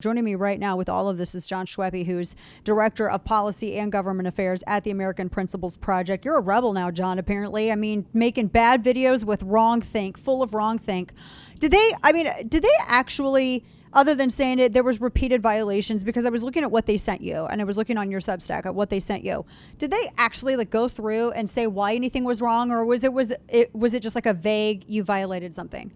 Joining me right now with all of this is Jon Schweppe, who's Director of Policy and Government Affairs at the American Principles Project. You're a rebel now, Jon, apparently. I mean, making bad videos with full of wrong think. Did they actually, other than saying it, there was repeated violations? Because I was looking at what they sent you, and I was looking on your Substack at what they sent you. Did they actually go through and say why anything was wrong, or was it just like a vague, you violated something?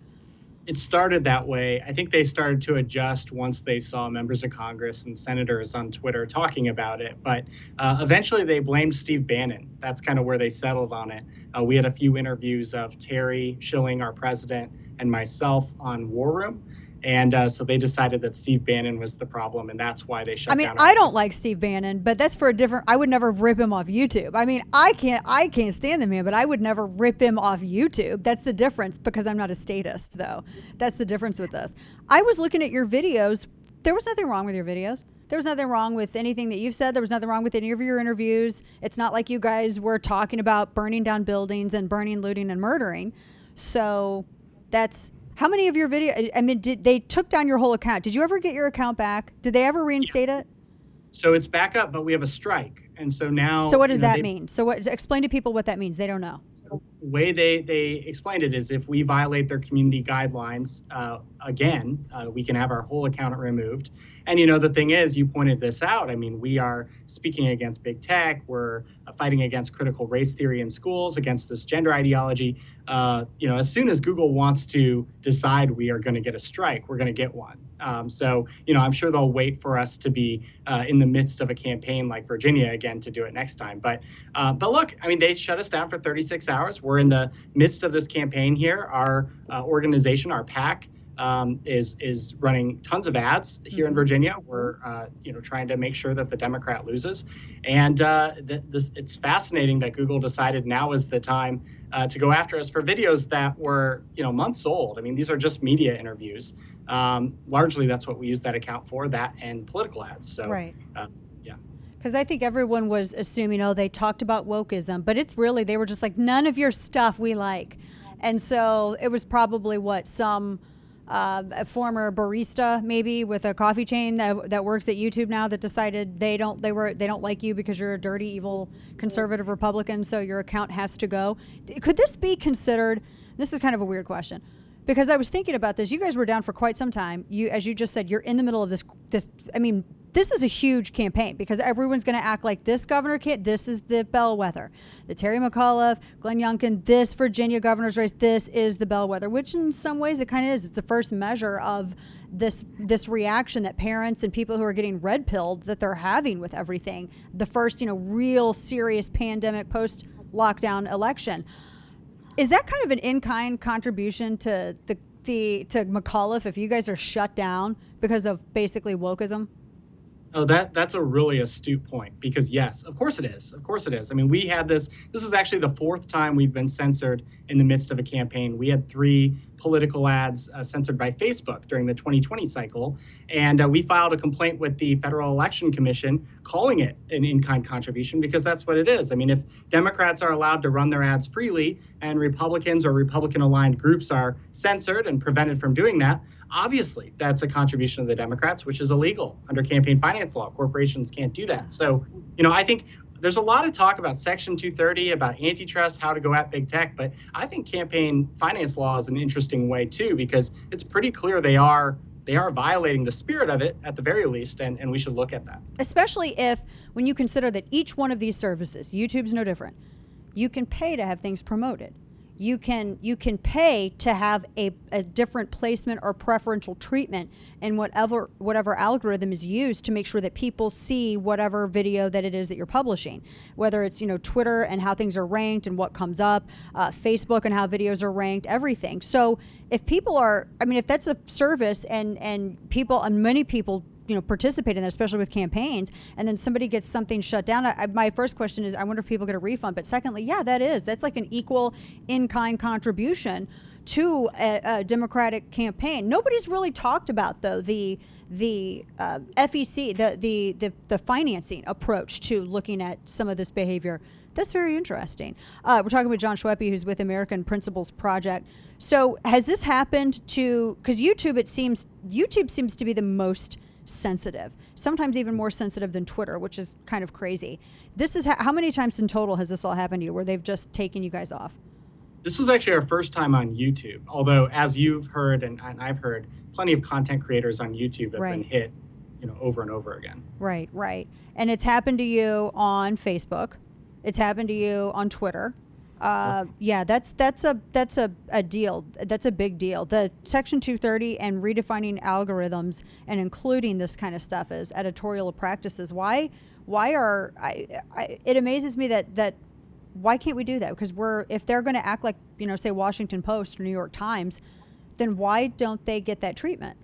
It started that way. I think they started to adjust once they saw members of Congress and senators on Twitter talking about it. But eventually they blamed Steve Bannon. That's kind of where they settled on it. We had a few interviews of Terry Schilling, our president, and myself on War Room. And so they decided that Steve Bannon was the problem, and that's why they shut down. I don't like Steve Bannon, but that's for a different. I would never rip him off YouTube. I mean, I can't stand the man, but I would never rip him off YouTube. That's the difference, because I'm not a statist, though. That's the difference with this. I was looking at your videos. There was nothing wrong with your videos. There was nothing wrong with anything that you've said. There was nothing wrong with any of your interviews. It's not like you guys were talking about burning down buildings and burning, looting, and murdering. So that's. How many of your videos, they took down your whole account. Did you ever get your account back? Did they ever reinstate it? So it's back up, but we have a strike. And so now. So what does that mean? Explain to people what that means. They don't know. The way they explained it is if we violate their community guidelines again, we can have our whole account removed. And, the thing is, you pointed this out. I mean, we are speaking against big tech. We're fighting against critical race theory in schools, against this gender ideology. As soon as Google wants to decide we are going to get a strike, we're going to get one. So, I'm sure they'll wait for us to be in the midst of a campaign like Virginia again to do it next time. But look, I mean, they shut us down for 36 hours. We're in the midst of this campaign here. Our organization, our PAC, is running tons of ads here in Virginia. We're trying to make sure that the Democrat loses, and it's fascinating that Google decided now is the time to go after us for videos that were months old. I mean, these are just media interviews. Largely, that's what we use that account for, that and political ads. So right. Because I think everyone was assuming, they talked about wokeism, but it's really, they were just like, none of your stuff we like. And so it was probably some a former barista maybe with a coffee chain that works at YouTube now that decided they don't like you because you're a dirty, evil conservative Republican, so your account has to go. Could this be considered, this is kind of a weird question, because I was thinking about this. You guys were down for quite some time. As you just said, you're in the middle of this. This is a huge campaign because everyone's going to act like this governor can't. This is the bellwether. The Terry McAuliffe, Glenn Youngkin, this Virginia governor's race, this is the bellwether, which in some ways it kind of is. It's the first measure of this reaction that parents and people who are getting red pilled that they're having with everything. The first, real serious pandemic post-lockdown election. Is that kind of an in-kind contribution to to McAuliffe if you guys are shut down because of basically wokeism? Oh, that's a really astute point, because yes, of course it is. Of course it is. I mean, we had this is actually the fourth time we've been censored in the midst of a campaign. We had 3 political ads censored by Facebook during the 2020 cycle. And we filed a complaint with the Federal Election Commission calling it an in-kind contribution, because that's what it is. I mean, if Democrats are allowed to run their ads freely and Republicans or Republican-aligned groups are censored and prevented from doing that, obviously, that's a contribution of the Democrats, which is illegal under campaign finance law. Corporations can't do that. So, I think there's a lot of talk about Section 230, about antitrust, how to go at big tech. But I think campaign finance law is an interesting way, too, because it's pretty clear they are violating the spirit of it at the very least. And we should look at that. Especially when you consider that each one of these services, YouTube's no different, you can pay to have things promoted. You can pay to have a different placement or preferential treatment in whatever algorithm is used to make sure that people see whatever video that it is that you're publishing, whether it's Twitter and how things are ranked and what comes up, Facebook and how videos are ranked, everything. So if that's a service and many people participate in that, especially with campaigns, and then somebody gets something shut down. My first question is, I wonder if people get a refund. But secondly, that's like an equal in-kind contribution to a Democratic campaign. Nobody's really talked about, though, the FEC, the financing approach to looking at some of this behavior. That's very interesting. We're talking with Jon Schweppe, who's with American Principles Project. So has this happened because YouTube seems to be the most sensitive, sometimes even more sensitive than Twitter, which is kind of crazy. This is how many times in total has this all happened to you where they've just taken you guys off? This was actually our first time on YouTube, although as you've heard and I've heard, plenty of content creators on YouTube have been hit, over and over again. Right, right. And it's happened to you on Facebook. It's happened to you on Twitter. Yeah, that's a deal. That's a big deal. The Section 230 and redefining algorithms and including this kind of stuff as editorial practices. Why are it amazes me that why can't we do that? Because if they're going to act like, say Washington Post or New York Times, then why don't they get that treatment?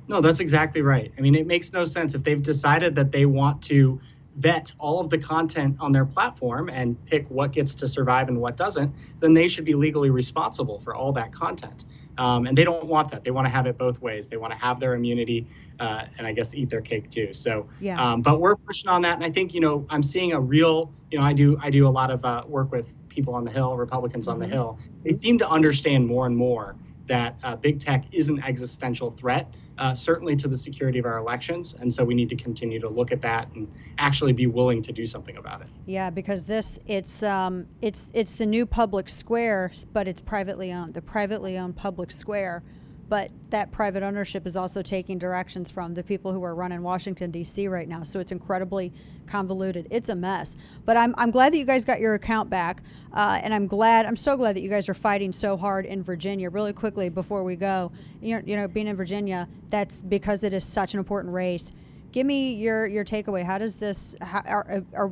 No, that's exactly right. I mean, it makes no sense if they've decided that they want to vet all of the content on their platform and pick what gets to survive and what doesn't, then they should be legally responsible for all that content. And they don't want that. They want to have it both ways. They want to have their immunity and I guess eat their cake too. So, yeah. But we're pushing on that. And I think, I'm seeing a real, I do a lot of work with people on the Hill, Republicans on the Hill. They seem to understand more and more that big tech is an existential threat, certainly to the security of our elections. And so we need to continue to look at that and actually be willing to do something about it. Yeah, because it's the new public square, but it's privately owned, the privately owned public square. But that private ownership is also taking directions from the people who are running Washington, D.C. right now. So it's incredibly convoluted. It's a mess. But I'm glad that you guys got your account back. And I'm so glad that you guys are fighting so hard in Virginia. Really quickly before we go, being in Virginia, that's because it is such an important race. Give me your takeaway. How does this,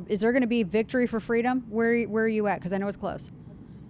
is there going to be victory for freedom? Where are you at? Because I know it's close.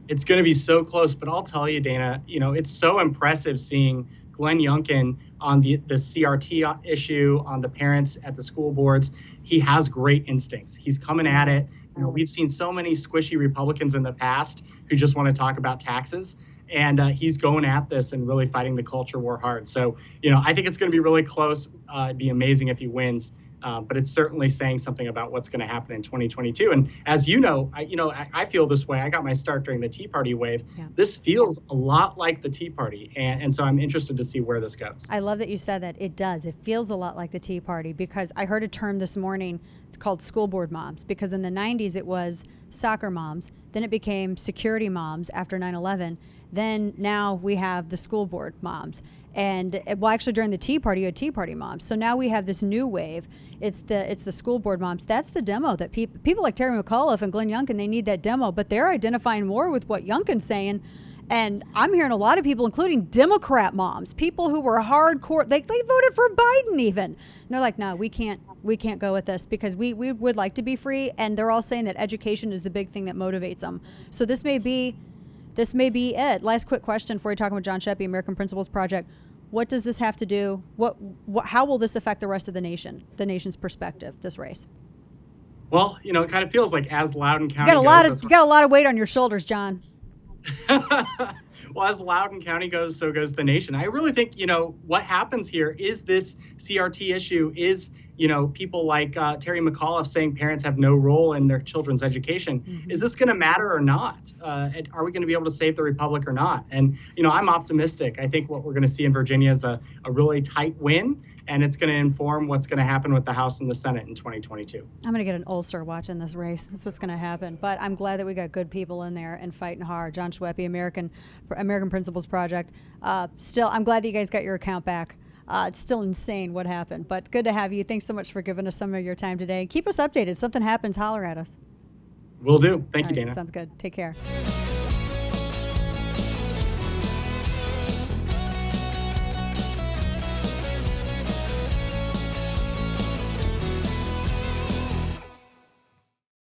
It's going to be so close, but I'll tell you, Dana, it's so impressive seeing Glenn Youngkin on the CRT issue, on the parents at the school boards. He has great instincts. He's coming at it. We've seen so many squishy Republicans in the past who just want to talk about taxes. And he's going at this and really fighting the culture war hard. So, I think it's going to be really close. It'd be amazing if he wins. But it's certainly saying something about what's going to happen in 2022. And as you know, I feel this way. I got my start during the Tea Party wave. Yeah. This feels a lot like the Tea Party. And so I'm interested to see where this goes. I love that you said that. It does. It feels a lot like the Tea Party because I heard a term this morning. It's called school board moms, because in the 90s it was soccer moms. Then it became security moms after 9/11. Then now we have the school board moms. And actually during the Tea Party, you had Tea Party moms. So now we have this new wave. It's the school board moms. That's the demo that people like Terry McAuliffe and Glenn Youngkin, they need that demo, but they're identifying more with what Youngkin's saying. And I'm hearing a lot of people, including Democrat moms, people who were hardcore, they voted for Biden even. And they're like, no, we can't go with this because we would like to be free. And they're all saying that education is the big thing that motivates them. So this may be it. Last quick question before we talk about Jon Schweppe, American Principles Project. What does this have to do? How will this affect the rest of the nation, the nation's perspective, this race? Well, it kind of feels like as Loudoun County you got a lot of weight on your shoulders, John. Well, as Loudoun County goes, so goes the nation. I really think, what happens here is this CRT issue is, people like Terry McAuliffe saying parents have no role in their children's education. Mm-hmm. Is this going to matter or not? Are we going to be able to save the republic or not? And, I'm optimistic. I think what we're going to see in Virginia is a really tight win, and it's going to inform what's going to happen with the House and the Senate in 2022. I'm going to get an ulcer watching this race. That's what's going to happen. But I'm glad that we got good people in there and fighting hard. Jon Schweppe, American Principles Project. Still, I'm glad that you guys got your account back. It's still insane what happened, but good to have you. Thanks so much for giving us some of your time today. Keep us updated. If something happens, holler at us. Will do. Thank you, Dana. Sounds good. Take care.